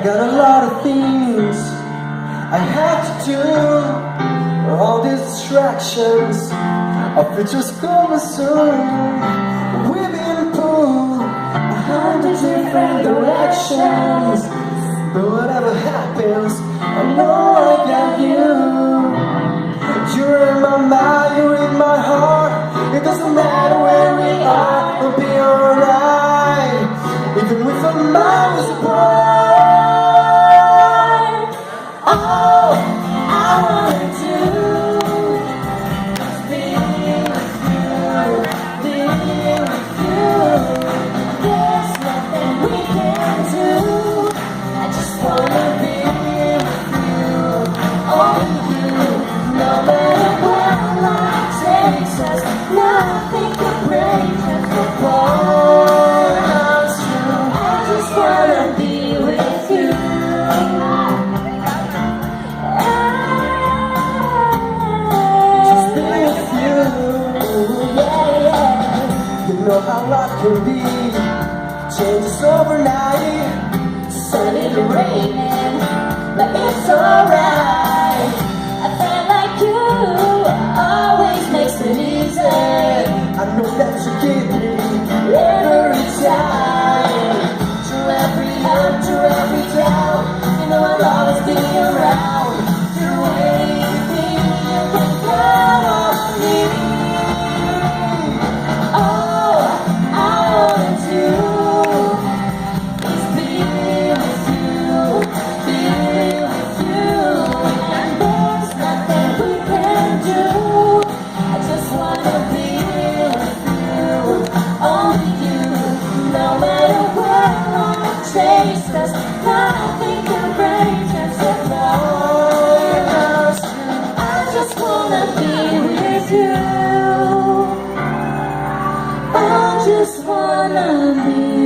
got a lot of things I have to do. All these distractions, our future's coming soon. We've been pulled 100 different directions, but whatever happens, I know I got you. You're in my mind, you're in my heart. It doesn't matter where we are, we'll be alright, even with a miles apart. All I wanna do is be with you, be with you. There's nothing we can do, I just wanna be with you, only you. No matter where life takes us, nothing can break us apart. I just wanna be with you. Just be with you. Yeah, yeah. You know how life can be, changes overnight, sunny to raining, but it's alright. I feel like you always makes it easy. I know that you give me every time. Through every up, through every down, you know I'll always be around. Through anything you can count on me. All I wanna do is be with you, be with you. And there's nothing we can do, I just wanna be with you, only you. No matter where life takes us, nothing can break us apart. I just wanna be with you, I just wanna be